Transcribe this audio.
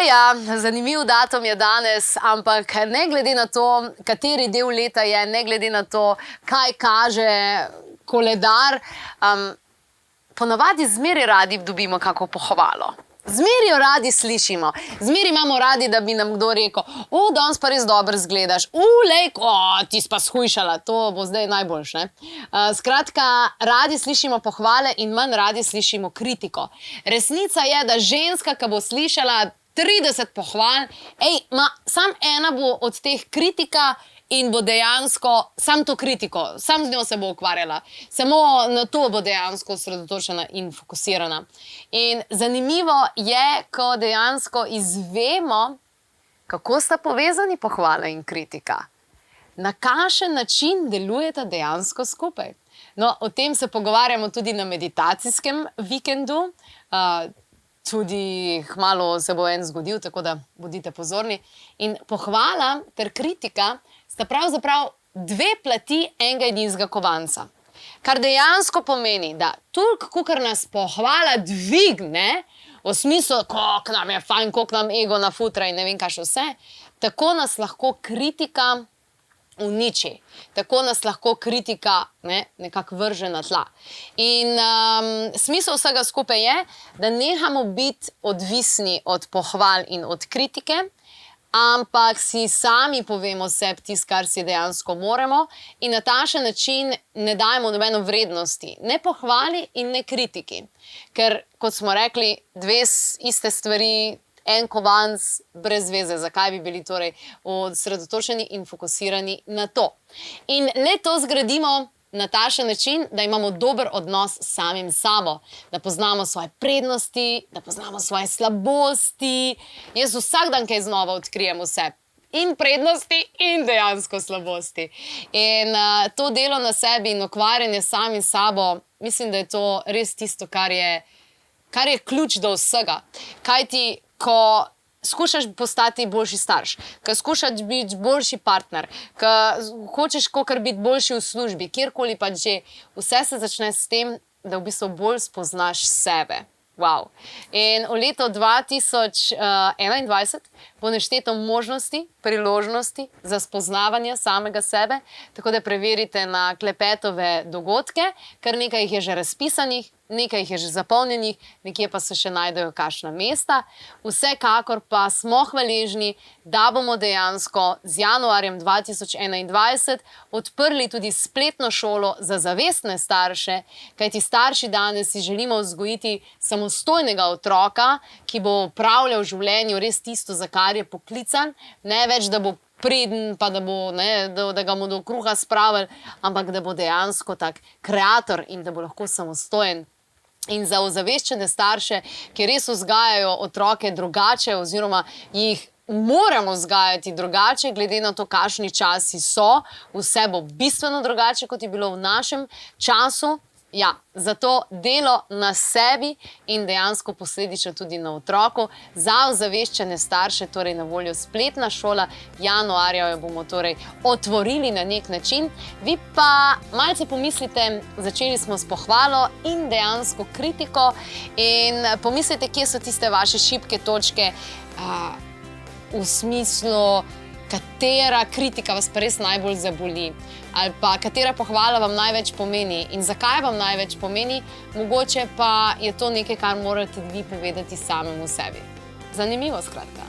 Ja, zanimiv datum je danes, ampak ne glede na to, kateri del leta je, ne glede na to, kaj kaže koledar, ponavadi zmeraj radi dobimo kako pohvalo. Zmeraj jo radi slišimo, zmeraj imamo radi, da bi nam kdo rekel: danes pa res dobro izgledaš, lej, ti si pa shujšala, to bo zdaj najboljše, ne. Skratka, radi slišimo pohvale in manj radi slišimo kritiko. Resnica je, da ženska, ki bo slišala 30 pohval, samo ena bo od teh kritika in bo dejansko samo to kritiko, samo z njo se bo ukvarjala. Samo na to bo dejansko osredotočena in fokusirana. In zanimivo je, ko dejansko izvemo, kako sta povezani pohvala in kritika. Na kakšen način delujeta dejansko skupaj. No, o tem se pogovarjamo tudi na meditacijskem vikendu. Tudi kmalu se bo en zgodil, tako da bodite pozorni. In pohvala ter kritika sta pravzaprav dve plati enega in istega kovanca. Kar dejansko pomeni, da toliko, kolikor nas pohvala dvigne, v smislu, koliko nam je fajn, koliko nam ego nafutra in ne vem kaj še vse, tako nas lahko kritika uniči. Tako nas lahko kritika nekako vrže na tla. In smisel vsega skupaj je, da nehamo biti odvisni od pohval in od kritike, ampak si sami povemo sebi tisto, kar si dejansko moramo, in na takšen način ne dajemo nobeno vrednosti, ne pohvali in ne kritiki. Ker, kot smo rekli, dve iste stvari, en kovanc brez veze, zakaj bi bili torej osredotočeni in fokusirani na to. In le to zgradimo na takšen način, da imamo dober odnos s samim sabo, da poznamo svoje prednosti, da poznamo svoje slabosti. Jaz vsak dan kaj znova odkrijem vse. In prednosti in dejansko slabosti. In to delo na sebi in ukvarjanje s samim sabo, mislim, da je to res tisto, kar je ključ do vsega. Kajti, ko skušaš postati boljši starš, ko skušaš biti boljši partner, ko hočeš kakor biti boljši v službi, kjerkoli pa že, vse se začne s tem, da v bistvu bolj spoznaš sebe. Wow. In v letu 2021 bo nešteto možnosti, priložnosti za spoznavanje samega sebe, tako da preverite na Klepetove dogodke, kar nekaj jih je že razpisanih, nekaj jih je že zapolnjenih, nekje pa se še najdejo kakšna mesta. Vsekakor pa smo hvaležni, da bomo dejansko z januarjem 2021 odprli tudi spletno šolo za zavestne starše, kajti starši danes si želimo vzgojiti samostojnega otroka, ki bo opravljal v življenju res tisto, za kar je poklican, ne več, da bo preden, pa da ga bomo do kruha spravili, ampak da bo dejansko tak kreator in da bo lahko samostojen. In za ozaveščene starše, ki res vzgajajo otroke drugače oziroma jih moramo vzgajati drugače, glede na to, kakšni časi so, vse bo bistveno drugače, kot je bilo v našem času. Ja, zato delo na sebi in dejansko posledično tudi na otroku. Za ozaveščene starše torej na voljo spletna šola, januarja jo bomo torej otvorili na nek način. Vi pa malce pomislite, začeli smo s pohvalo in dejansko kritiko in pomislite, kje so tiste vaše šibke točke, v smislu, katera kritika vas pa res najbolj zaboli, ali pa katera pohvala vam največ pomeni in zakaj vam največ pomeni, mogoče pa je to nekaj, kar morate vi povedati samemu sebi. Zanimivo, skratka.